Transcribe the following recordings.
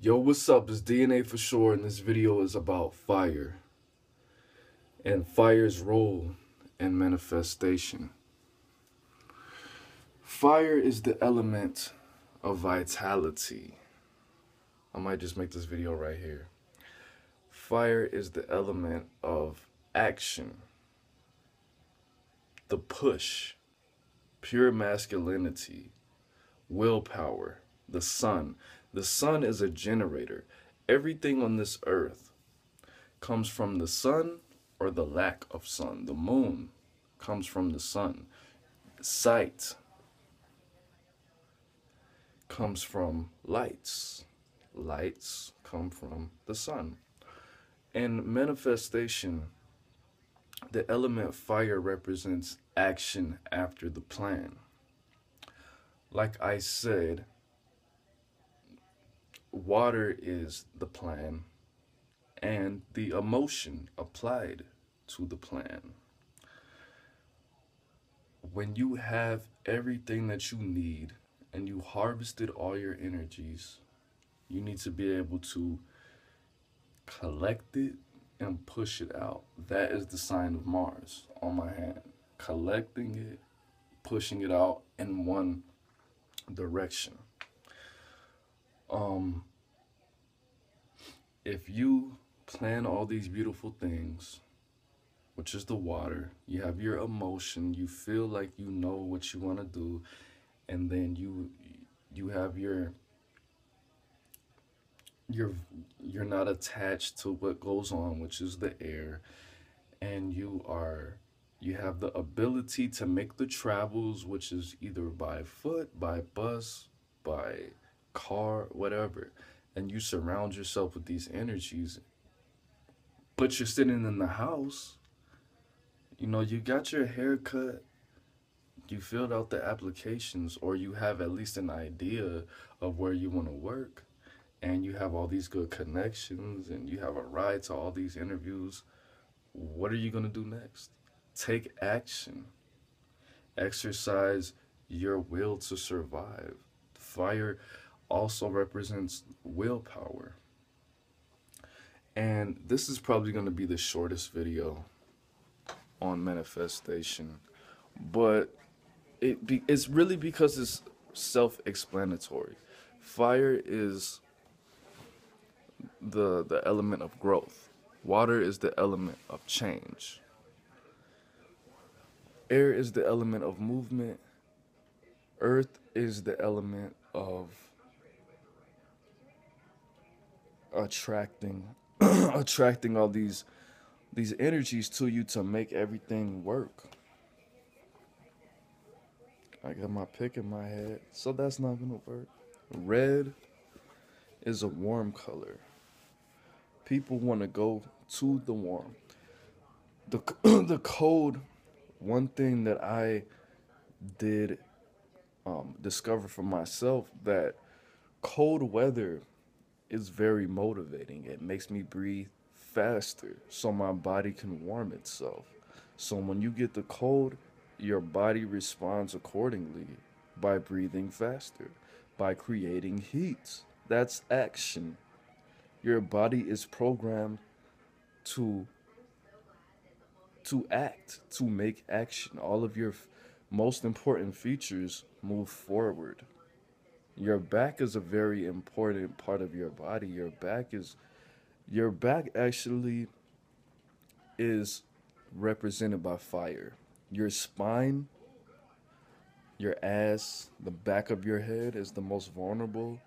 Yo, what's up? It's DNA for sure, and this video is about fire and fire's role in manifestation. Fire is the element of vitality. I might just make this video right here. Fire is the element of action, the push, pure masculinity, willpower, the sun. The sun is a generator. Everything on this earth comes from the sun or the lack of sun. The moon comes from the sun. Sight comes from lights. Lights come from the sun. And manifestation, the element fire represents action after the plan. Like I said, water is the plan and the emotion applied to the plan. When you have everything that you need and you harvested all your energies, you need to be able to collect it and push it out. That is the sign of Mars on my hand. Collecting it, pushing it out in one direction. If you plan all these beautiful things, which is the water, you have your emotion, you feel like you know what you want to do, and then you have you're not attached to what goes on, which is the air, and you have the ability to make the travels, which is either by foot, by bus, by car, whatever, and you surround yourself with these energies, but you're sitting in the house, you got your hair cut, you filled out the applications, or you have at least an idea of where you want to work, and you have all these good connections, and you have a ride to all these interviews. What are you going to do next? Take action. Exercise your will to survive. Fire also represents willpower. And this is probably going to be the shortest video on manifestation, but it's really because it's self-explanatory. Fire is the element of growth. Water is the element of change. Air is the element of movement. Earth is the element of attracting all these energies to you to make everything work. I got my pick in my head, so that's not gonna work. Red is a warm color. People want to go to the warm. The cold, one thing that I did discover for myself, that cold weather is very motivating. It makes me breathe faster so my body can warm itself. So when you get the cold, your body responds accordingly by breathing faster, by creating heat. That's action. Your body is programmed to act, to make action. All of your most important features move forward. Your back is a very important part of your body. Your back actually is represented by fire. Your spine, your ass, the back of your head is the most vulnerable.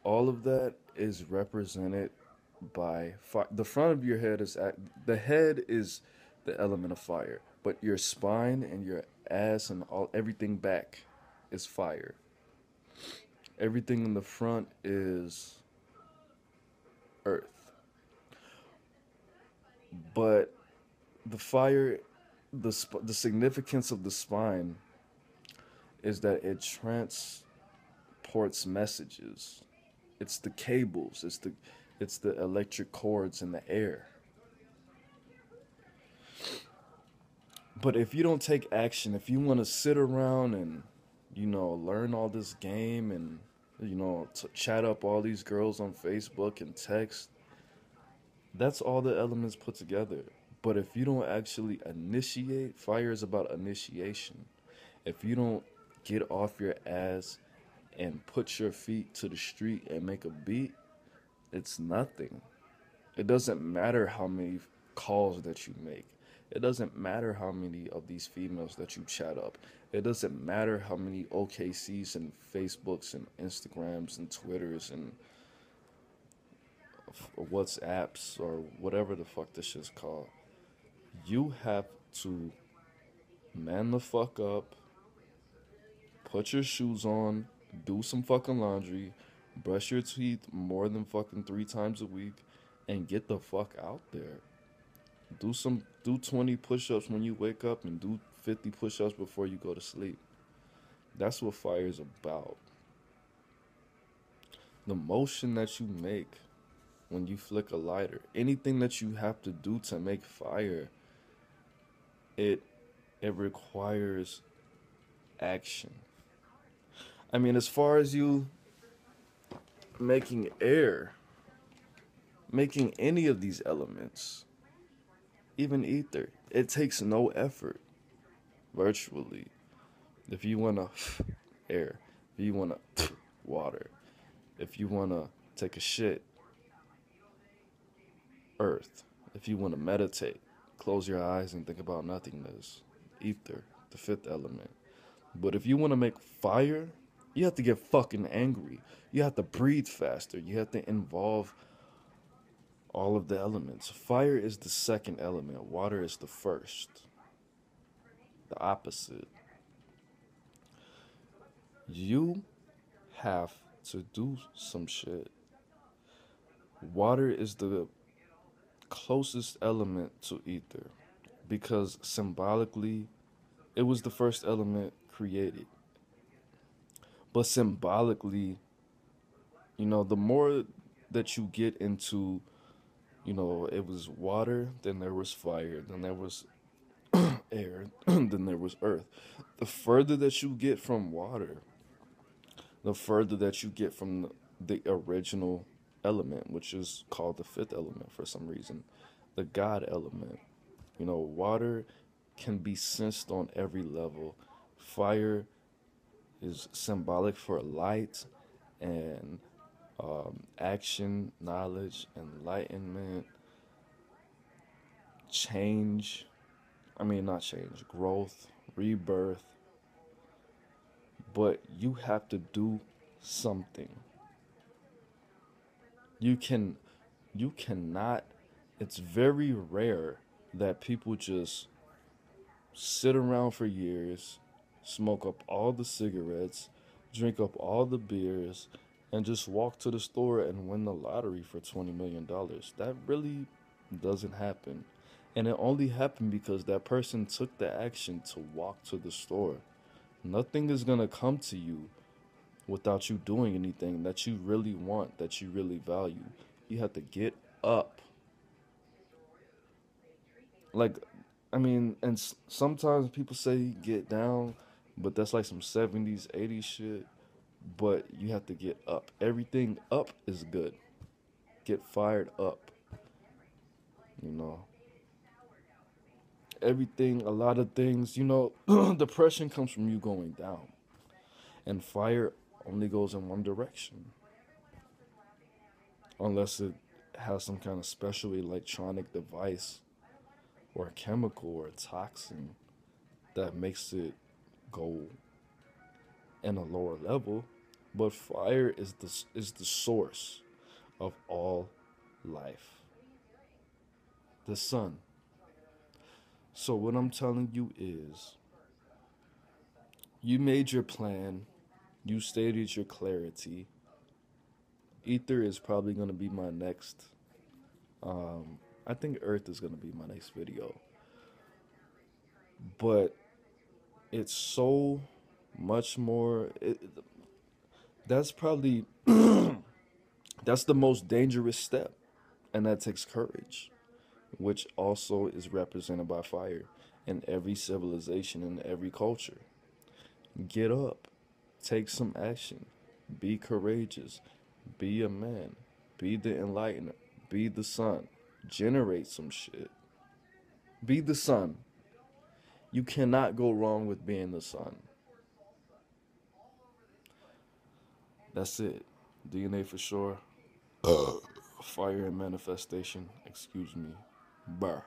All of that is represented by fire. The front of your head is the head is the element of fire, but your spine and your ass and everything back is fire. Everything in the front is earth. But the fire, the significance of the spine is that it transports messages. It's the cables, it's the electric cords in the air. But if you don't take action, if you want to sit around and, learn all this game and chat up all these girls on Facebook and text. That's all the elements put together. But if you don't actually initiate, fire is about initiation. If you don't get off your ass and put your feet to the street and make a beat, it's nothing. It doesn't matter how many calls that you make. It doesn't matter how many of these females that you chat up. It doesn't matter how many OKCs and Facebooks and Instagrams and Twitters and WhatsApps or whatever the fuck this shit's called. You have to man the fuck up, put your shoes on, do some fucking laundry, brush your teeth more than fucking 3 times a week, and get the fuck out there. Do 20 push-ups when you wake up and do 50 push-ups before you go to sleep. That's what fire is about. The motion that you make when you flick a lighter, anything that you have to do to make fire, it requires action. I mean, as far as you making air, making any of these elements, even ether, it takes no effort, virtually. If you want to air, if you want to water, if you want to take a shit, earth. If you want to meditate, close your eyes and think about nothingness, ether, the fifth element. But if you want to make fire, you have to get fucking angry. You have to breathe faster. You have to involve all of the elements. Fire is the second element. Water is the first. The opposite. You have to do some shit. Water is the closest element to ether because symbolically it was the first element created. But symbolically, the more that you get into, it was water, then there was fire, then there was air, then there was earth. The further that you get from water, the further that you get from the original element, which is called the fifth element for some reason, the God element. Water can be sensed on every level. Fire is symbolic for light and action, knowledge, enlightenment, growth, rebirth. But you have to do something. You cannot, it's very rare that people just sit around for years, smoke up all the cigarettes, drink up all the beers, and just walk to the store and win the lottery for $20 million. That really doesn't happen. And it only happened because that person took the action to walk to the store. Nothing is going to come to you without you doing anything that you really want, that you really value. You have to get up. And sometimes people say get down, but that's like some 70s, 80s shit. But you have to get up. Everything up is good. Get fired up. Everything, a lot of things, depression comes from you going down. And fire only goes in one direction. Unless it has some kind of special electronic device or a chemical or a toxin that makes it go in a lower level. But fire is the source of all life. The sun. So what I'm telling you is, you made your plan, you stated your clarity. Ether is probably going to be my next, I think Earth is going to be my next video. But it's so much more, that's probably, that's the most dangerous step. And that takes courage, which also is represented by fire in every civilization, in every culture. Get up, take some action, Be courageous. Be a man. Be the enlightener. Be the sun. Generate some shit. Be the sun. You cannot go wrong with being the sun. That's it. DNA for sure. Fire and manifestation. Excuse me. Burr.